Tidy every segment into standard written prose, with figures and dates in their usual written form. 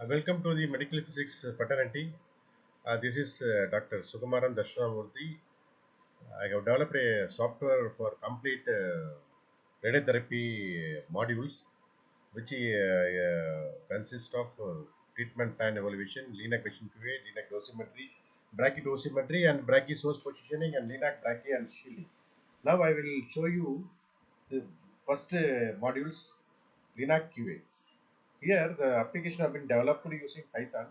Welcome to the Medical Physics fraternity. This is Dr. Sukumaran Darshanamurthy. I have developed a software for complete radiotherapy modules, which consist of treatment plan evaluation, LINAC QA, LINAC dosimetry, brachydosimetry, and brachy source positioning, and LINAC brachy and shielding. Now I will show you the first modules, LINAC QA. Here, the application have been developed using Python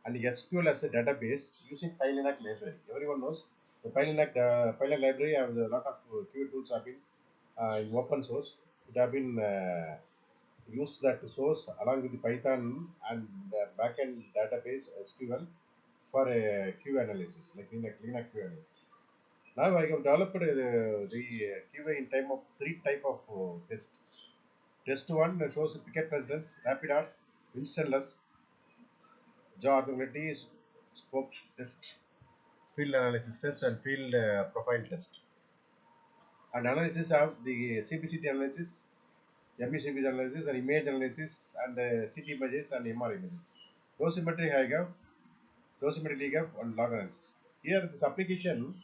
and SQL as a database using PyLINAC library. Everyone knows the PyLINAC library have a lot of QA tools have been in open source. It have been used that source along with the Python and backend database SQL for a QA analysis, like LINAC QA analysis. Now I have developed the QA in time of three type of test. Test 1 shows picket presence, rapid art, instantless, jaw orthogonality, scope test, field analysis test, and field profile test. And analysis have the CBCT analysis, MECBC analysis, and image analysis, and CT images and MR images. Dosimetry I have, dosimetry I have, and log analysis. Here, this application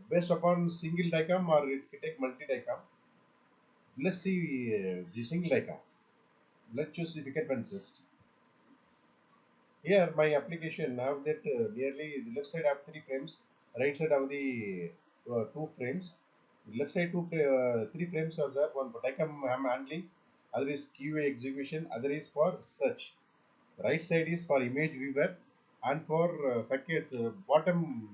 based upon single DICOM or it can take multi DICOM. Let's see the single DICOM. Let's choose the picket consist. Here, my application now that nearly the left side have 3 frames, right side have the 2 frames. Left side three frames are there. One for DICOM handling, other is QA execution, other is for search. Right side is for image viewer, and for bottom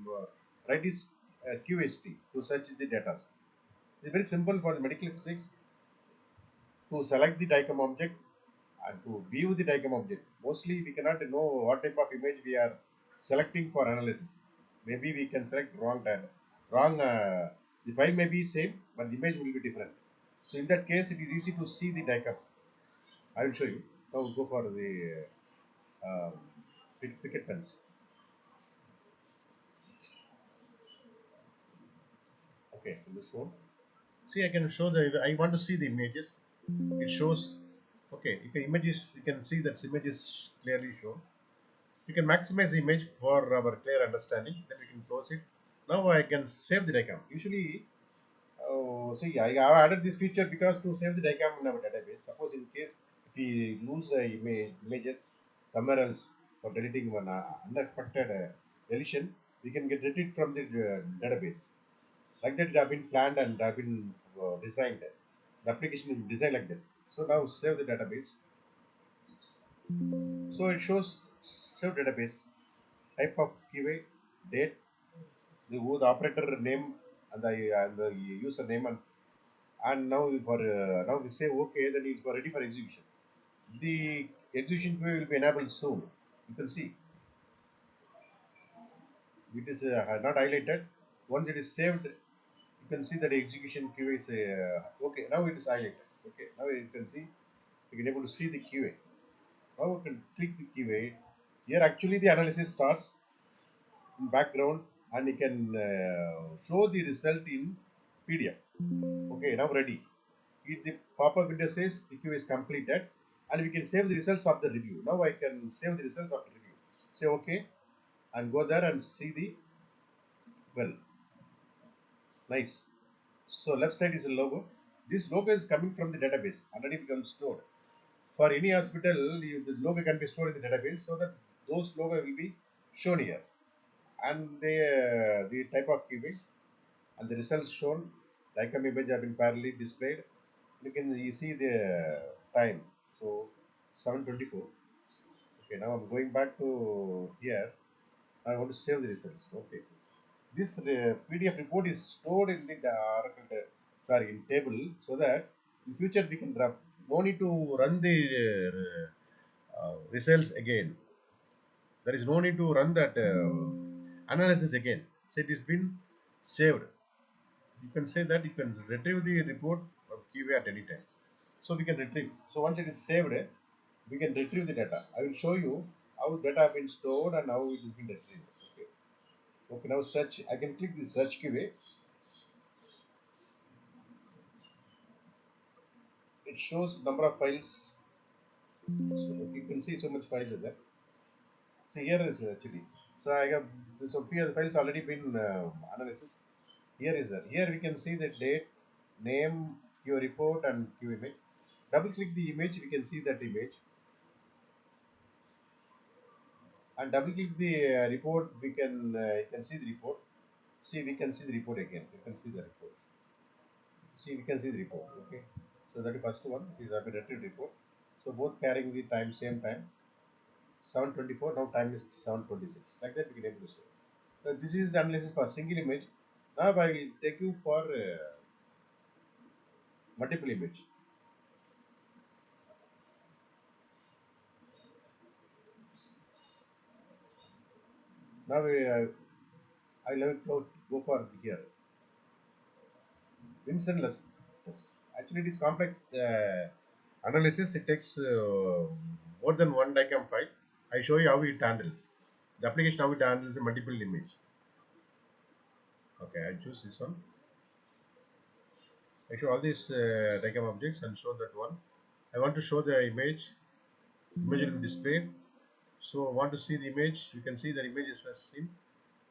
right is QST to search the data. It's very simple for the medical physics to select the DICOM object and to view the diagram object. Mostly we cannot know what type of image we are selecting for analysis. Maybe we can select wrong. The file may be same, but the image will be different. So in that case, it is easy to see the diagram. I will show you. Now we'll go for the uh, picket fence. Okay, in this phone. See, I can show the. I want to see the images. It shows. Okay, if the images, you can see that image is clearly shown. You can maximize the image for our clear understanding. Then we can close it. Now I can save the diagram. Usually, see, I have added this feature because to save the diagram in our database. Suppose in case if we lose images somewhere else for deleting one unexpected deletion, we can get it from the database. Like that, it have been planned and have been designed. The application is designed like that. So now save the database. So it shows save database, type of QA, date, the operator name and the username and now for now we say okay, then it's for ready for execution. The execution QA will be enabled soon. You can see it is not highlighted. Once it is saved, you can see that the execution QA is okay. Now it is highlighted. Okay, now you can see you can able to see the QA. Now we can click the QA. Here actually the analysis starts in background and you can show the result in PDF. Okay, now ready. If the pop-up window says the queue is completed and we can save the results of the review. Now I can save the results of the review. Say okay and go there and see the well. Nice. So left side is a logo. This logo is coming from the database, already become stored. For any hospital, the logo can be stored in the database so that those logo will be shown here. And the type of QA and the results shown, like a image have been parallelly displayed. You see the time. So 7:24. Okay, now I'm going back to here. I want to save the results. Okay, this PDF report is stored in the Oracle, sorry, in table, so that in future we can drop. No need to run the results again. There is no need to run that analysis again. So it has been saved. You can say that you can retrieve the report of QA at any time. So we can retrieve. So once it is saved, we can retrieve the data. I will show you how data have been stored and how it has been retrieved. Okay. Okay. Now search. I can click the search QA. It shows number of files So you can see so much files are there. So here is actually. So I have so few of the files already been analysis. Here is that. Here we can see the date, name, your report, and Q image. Double click the image, we can see that image, and double click the report. We can you can see the report. See, we can see the report again. You can see the report. See, we can see the report. Okay. So that the first one is a retrieved report. So both carrying the time same time. 7:24. Now time is 7:26. Like that we can able to show. So this is the analysis for single image. Now I will take you for multiple image. Now I will go for here. Vincent test. Actually, it is complex analysis. It takes more than one diagram file. I show you how it handles. The application how it handles a multiple image. Okay, I choose this one. I show all these diagram objects and show that one. I want to show the image. Image will be displayed. So want to see the image. You can see the image is seen.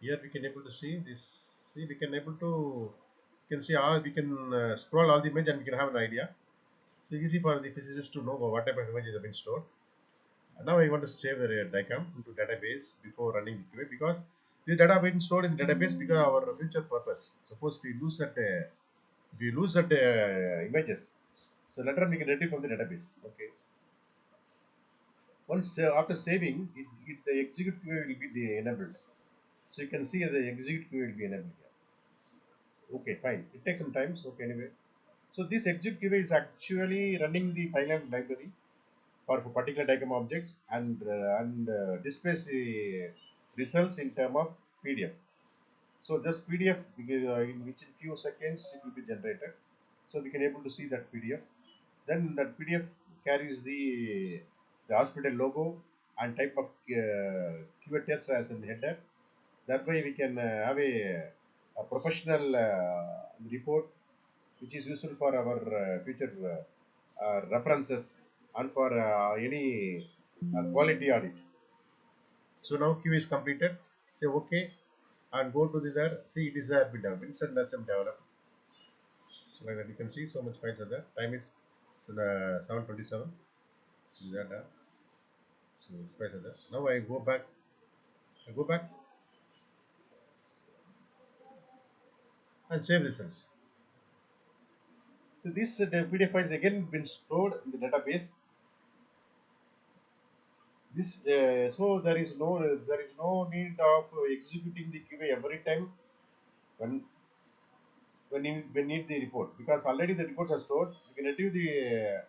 Here we can able to see this. See, we can able to. You can see all. We can scroll all the image and we can have an idea. So easy for the physicist to know what type of images have been stored. And now I want to save the diagram into database before running the QA because this data been stored in the database because our future purpose. Suppose we lose that images, so later we can retrieve from the database. Okay. Once after saving, the execute QA will be enabled. So you can see the execute QA will be enabled here. Okay, fine. It takes some time. So okay, anyway. So this execute QA is actually running the Python library for particular diagram objects and displays the results in term of PDF. So this PDF, in which in few seconds it will be generated. So we can able to see that PDF. Then that PDF carries the hospital logo and type of QA test as in header. That way we can have a professional report which is useful for our future references and for any quality audit. So now Q is completed. Say OK and go to the there. See, it is there. Vincent Lesson developed. So like that you can see so much files are there. Time is 7:27. Is that so files are there. Now I go back. I go back and save results. So this PDF file is again been stored in the database. This so there is no need of executing the QA every time when when need the report because already the reports are stored. You can retrieve the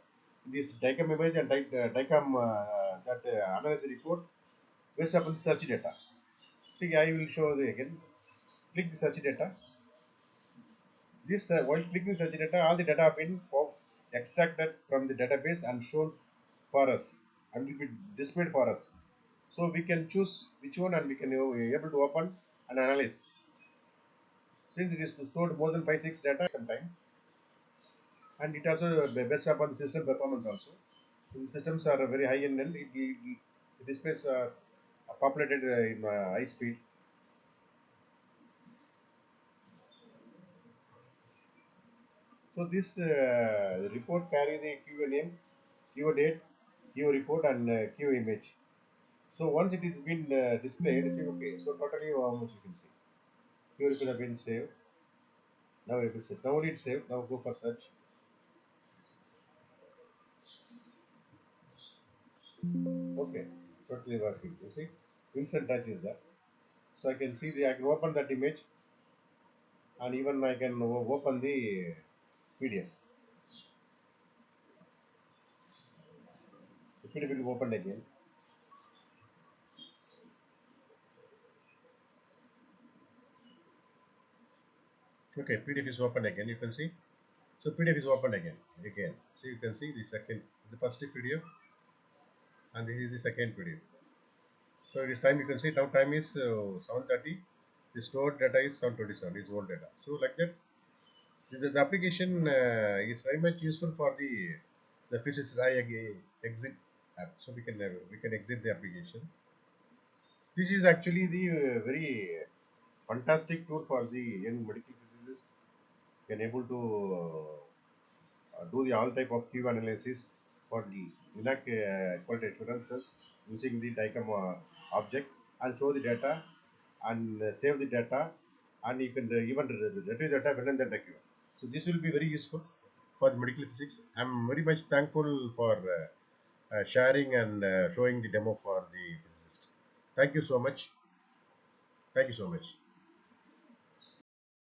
this DICOM image and DICOM that analyze the report based upon search data. See, I will show the again. Click the search data. This while clicking search data, all the data have been extracted from the database and shown for us and will be displayed for us. So we can choose which one and we can able to open and analyze. Since it is to stored more than 5 6 data sometime, and it also based upon the system performance also. So the systems are very high end and the displays are populated in high speed. So this report carry the QA name, QA date, QA report, and QA image. So once it is been displayed, say okay. So totally how much you can see. QA report have been saved. Now it is saved. Now it's saved. Now go for search. Okay, totally working. You see, instant touch is that. So I can see I can open that image and even I can open the PDF. The PDF will open again. Okay, PDF is open again. You can see. So PDF is open again. Again. So you can see the first PDF, and this is the second PDF. So it is time. You can see now time is 7:30. The stored data is 7:27. It's old data. So like that, the application is very much useful for the physicist exit. app. So we can exit the application. This is actually the very fantastic tool for the young medical physicist. Can able to do the all type of Q analysis for the LINAC quality assurances using the DICOM object and show the data and save the data, and you can even retrieve the data within the document. So this will be very useful for medical physics. I'm very much thankful for sharing and showing the demo for the physicist. Thank you so much. Thank you so much.